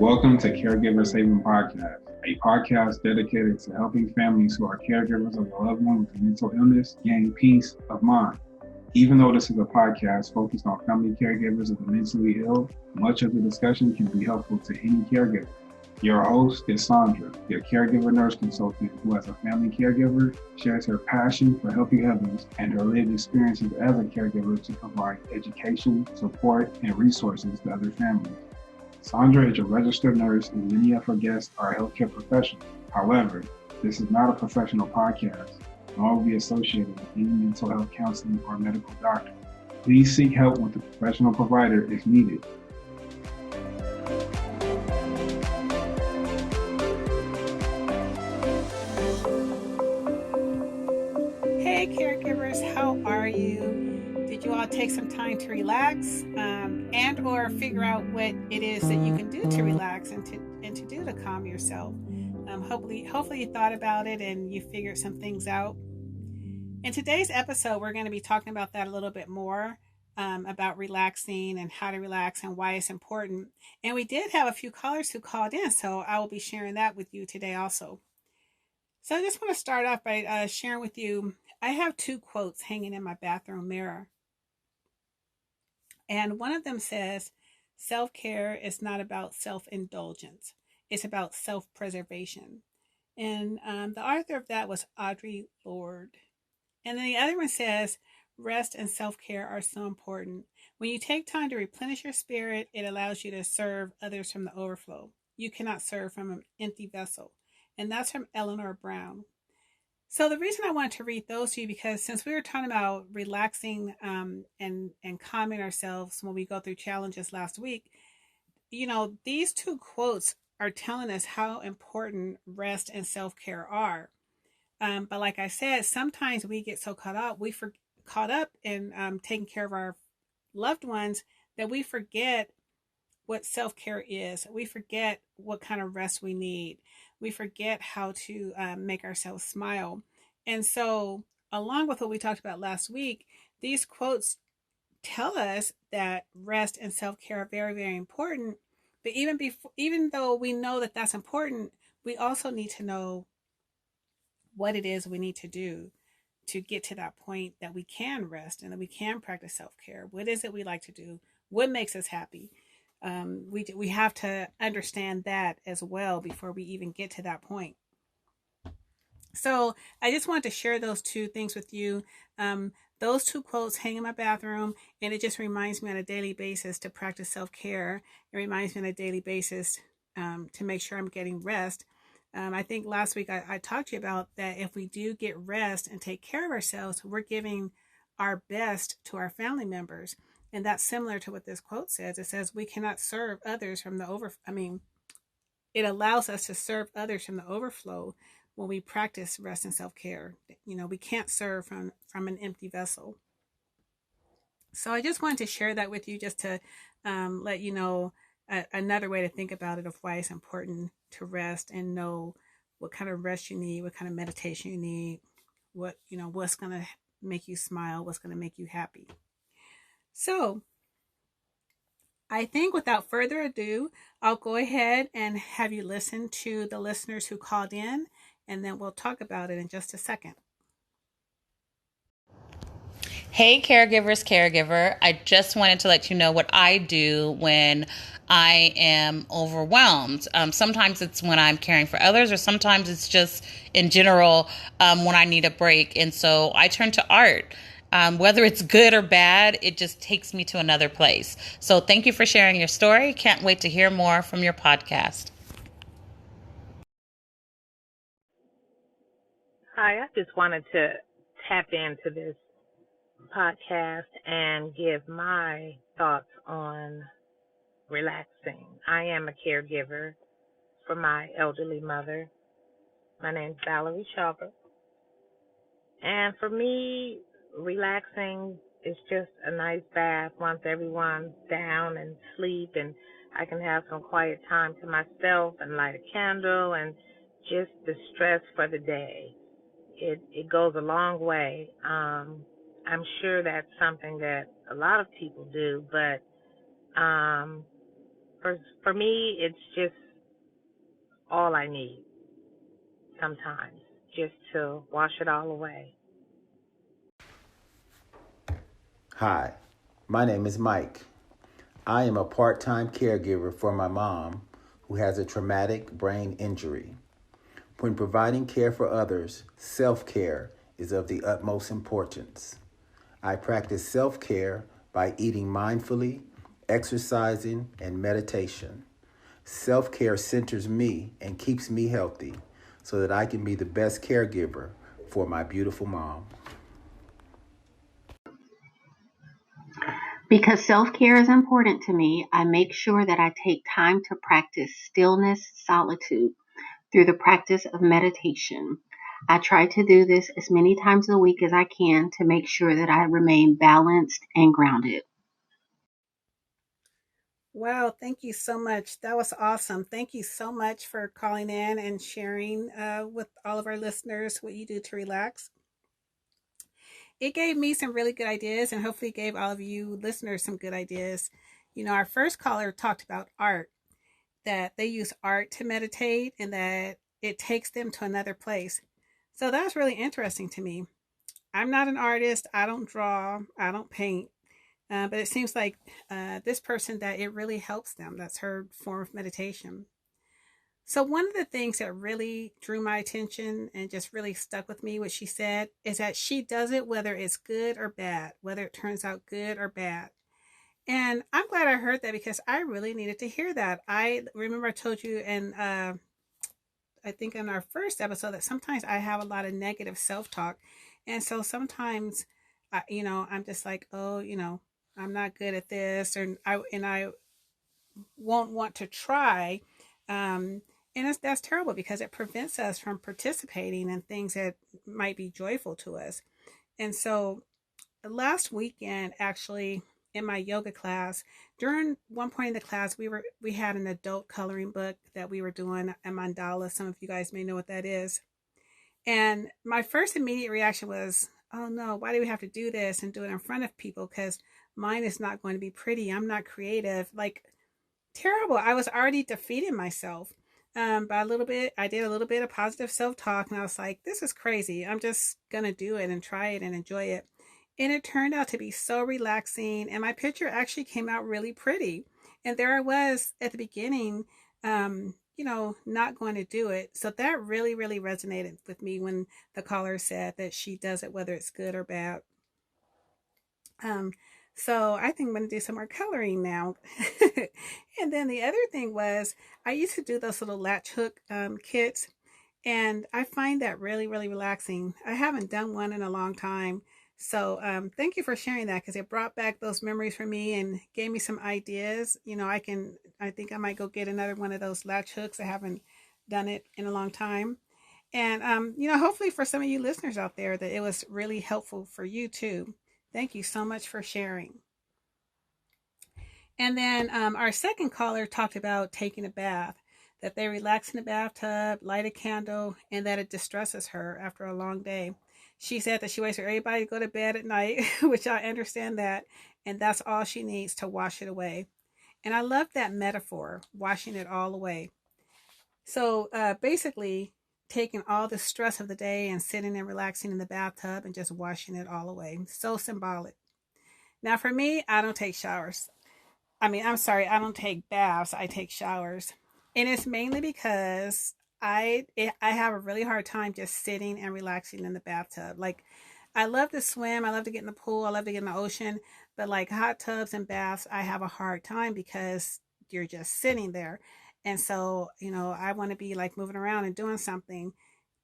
Welcome to Caregivers Haven podcast, a podcast dedicated to helping families who are caregivers of a loved one with a mental illness gain peace of mind. Even though this is a podcast focused on family caregivers of the mentally ill, much of the discussion can be helpful to any caregiver. Your host is Sandra, your caregiver nurse consultant who, as a family caregiver, shares her passion for helping others and her lived experiences as a caregiver to provide education, support, and resources to other families. Sandra is a registered nurse, and many of her guests are healthcare professionals. However, this is not a professional podcast, nor will be associated with any mental health counseling or medical doctor. Please seek help with a professional provider if needed. Hey caregivers, how are you? Did you all take some time to relax and or figure out what it is that you can do to relax and to do to calm yourself? Hopefully you thought about it and you figured some things out. In today's episode, we're going to be talking about that a little bit more, about relaxing and how to relax and why it's important. And we did have a few callers who called in, so I will be sharing that with you today also. So I just want to start off by sharing with you. I have two quotes hanging in my bathroom mirror. And one of them says, self care is not about self indulgence, it's about self preservation. And the author of that was Audre Lorde. And then the other one says, rest and self care are so important. When you take time to replenish your spirit, it allows you to serve others from the overflow. You cannot serve from an empty vessel. And that's from Eleanor Brown. So the reason I wanted to read those to you, because since we were talking about relaxing and calming ourselves when we go through challenges last week, these two quotes are telling us how important rest and self care are. But like I said, sometimes we get so caught up in taking care of our loved ones that we forget what self care is. We forget what kind of rest we need. We forget how to make ourselves smile. And so, along with what we talked about last week, these quotes tell us that rest and self care are very, very important. But even though we know that that's important, we also need to know what it is we need to do to get to that point that we can rest and that we can practice self care. What is it we like to do? What makes us happy? We have to understand that as well before we even get to that point. So I just wanted to share those two things with you. Those two quotes hang in my bathroom, and it just reminds me on a daily basis to practice self care. It reminds me on a daily basis to make sure I'm getting rest. I think last week I talked to you about that if we do get rest and take care of ourselves, we're giving our best to our family members. And that's similar to what this quote says. It says we cannot serve others from the it allows us to serve others from the overflow when we practice rest and self-care. We can't serve from an empty vessel. So I just wanted to share that with you, just to let you know another way to think about it, of why it's important to rest and know what kind of rest you need, what kind of meditation you need, what's going to make you smile, what's going to make you happy. So I think without further ado, I'll go ahead and have you listen to the listeners who called in, and then we'll talk about it in just a second. Hey, caregiver. I just wanted to let you know what I do when I am overwhelmed. Sometimes it's when I'm caring for others, or sometimes it's just in general when I need a break. And so I turn to art. Whether it's good or bad, it just takes me to another place. So thank you for sharing your story. Can't wait to hear more from your podcast. Hi, I just wanted to tap into this podcast and give my thoughts on relaxing. I am a caregiver for my elderly mother. My name's Valerie Shelber. And for me, relaxing is just a nice bath once everyone's down and sleep, and I can have some quiet time to myself and light a candle and just distress for the day. It goes a long way. I'm sure that's something that a lot of people do, but For me, it's just all I need sometimes, just to wash it all away. Hi, my name is Mike. I am a part time caregiver for my mom who has a traumatic brain injury. When providing care for others, self care is of the utmost importance. I practice self care by eating mindfully, exercising, and meditation. Self care centers me and keeps me healthy so that I can be the best caregiver for my beautiful mom. Because self-care is important to me, I make sure that I take time to practice stillness, solitude through the practice of meditation. I try to do this as many times a week as I can to make sure that I remain balanced and grounded. Wow, thank you so much. That was awesome. Thank you so much for calling in and sharing with all of our listeners what you do to relax. It gave me some really good ideas and hopefully gave all of you listeners some good ideas. Our first caller talked about art, that they use art to meditate and that it takes them to another place. So that was really interesting to me. I'm not an artist. I don't draw. I don't paint. But it seems like this person that it really helps them. That's her form of meditation. So, one of the things that really drew my attention and just really stuck with me, what she said, is that she does it whether it's good or bad, whether it turns out good or bad. And I'm glad I heard that because I really needed to hear that. I remember I told you, and I think in our first episode, that sometimes I have a lot of negative self talk. And so sometimes, I'm just like, oh, I'm not good at this, and I won't want to try. And that's terrible because it prevents us from participating in things that might be joyful to us. And so last weekend, actually, in my yoga class, during one point in the class, we had an adult coloring book that we were doing, a mandala. Some of you guys may know what that is. And my first immediate reaction was, oh no, why do we have to do this and do it in front of people? Because mine is not going to be pretty. I'm not creative. Like, terrible. I was already defeating myself. By a little bit, I did a little bit of positive self talk, and I was like, this is crazy. I'm just going to do it and try it and enjoy it. And it turned out to be so relaxing. And my picture actually came out really pretty. And there I was at the beginning, not going to do it. So that really, really resonated with me when the caller said that she does it whether it's good or bad. Um, so I think I'm going to do some more coloring now. And then the other thing was I used to do those little latch hook kits, and I find that really, really relaxing. I haven't done one in a long time. So thank you for sharing that because it brought back those memories for me and gave me some ideas. I think I might go get another one of those latch hooks. I haven't done it in a long time. And, hopefully for some of you listeners out there that it was really helpful for you too. Thank you so much for sharing. And then our second caller talked about taking a bath, that they relax in the bathtub, light a candle, and that it distresses her after a long day. She said that she waits for everybody to go to bed at night, which I understand that, and that's all she needs to wash it away. And I love that metaphor, washing it all away. So basically, taking all the stress of the day and sitting and relaxing in the bathtub and just washing it all away. So symbolic. Now, for me, I don't take showers. I'm sorry, I don't take baths. I take showers, and it's mainly because I have a really hard time just sitting and relaxing in the bathtub. Like, I love to swim. I love to get in the pool. I love to get in the ocean. But like hot tubs and baths, I have a hard time because you're just sitting there. And so, I want to be like moving around and doing something.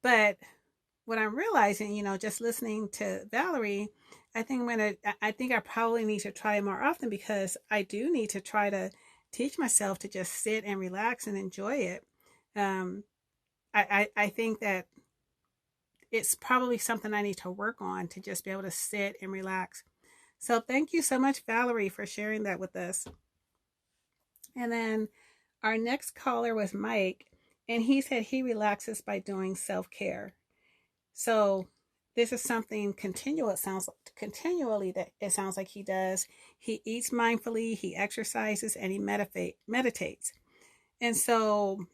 But what I'm realizing, just listening to Valerie, I think I probably need to try it more often because I do need to try to teach myself to just sit and relax and enjoy it. Um, I think that it's probably something I need to work on to just be able to sit and relax. So thank you so much, Valerie, for sharing that with us. And then our next caller was Mike, and he said he relaxes by doing self care. So this is something continually that it sounds like he does. He eats mindfully, he exercises, and he meditates. And so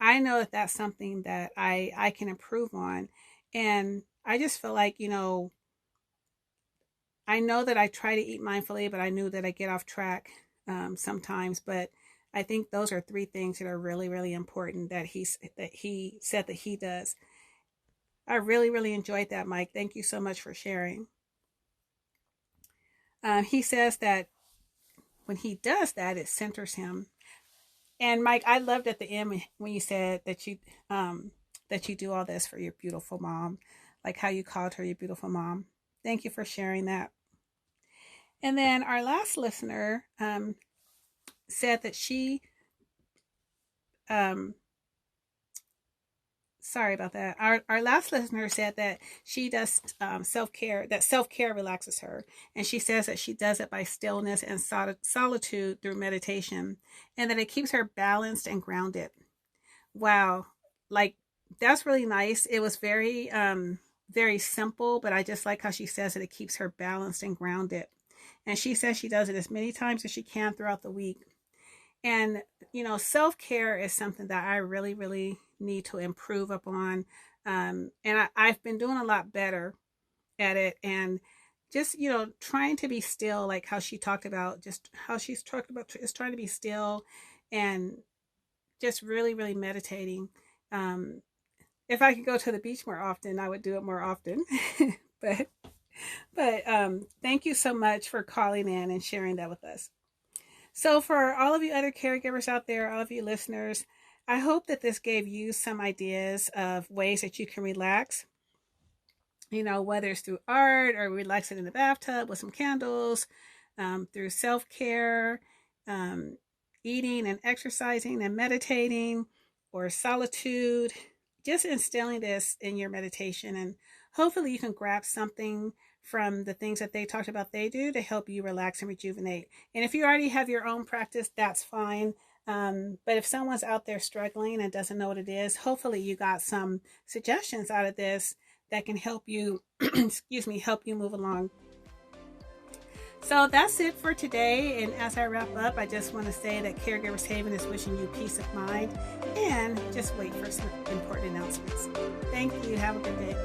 I know that that's something that I can improve on. And I just feel like, I know that I try to eat mindfully, but I knew that I get off track sometimes. But I think those are three things that are really, really important that he said that he does. I really, really enjoyed that, Mike. Thank you so much for sharing. He says that when he does that, it centers him. And Mike, I loved at the end when you said that you do all this for your beautiful mom, like how you called her your beautiful mom. Thank you for sharing that. And then our last listener said that she sorry about that. Our last listener said that she does self-care, that self-care relaxes her. And she says that she does it by stillness and solitude through meditation, and that it keeps her balanced and grounded. Wow. Like, that's really nice. It was very simple, but I just like how she says that it keeps her balanced and grounded. And she says she does it as many times as she can throughout the week. And, self-care is something that I really, really need to improve upon. And I've been doing a lot better at it. And just, trying to be still, like how she talked about, just how she's talked about is trying to be still and just really, really meditating. If I could go to the beach more often, I would do it more often. but thank you so much for calling in and sharing that with us. So for all of you other caregivers out there, all of you listeners, I hope that this gave you some ideas of ways that you can relax, whether it's through art or relaxing in the bathtub with some candles, through self-care, eating and exercising and meditating, or solitude, just instilling this in your meditation. And hopefully you can grab something from the things that they talked about they do to help you relax and rejuvenate. And if you already have your own practice, that's fine. But if someone's out there struggling and doesn't know what it is, hopefully you got some suggestions out of this that can help you, help you move along. So that's it for today. And as I wrap up, I just want to say that Caregivers Haven is wishing you peace of mind, and just wait for some important announcements. Thank you. Have a good day.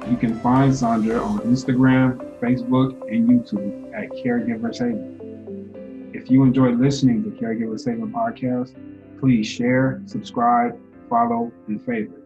You can find Sandra on Instagram, Facebook, and YouTube at Caregivers Haven. If you enjoyed listening to Caregivers Haven podcast, please share, subscribe, follow, and favorite.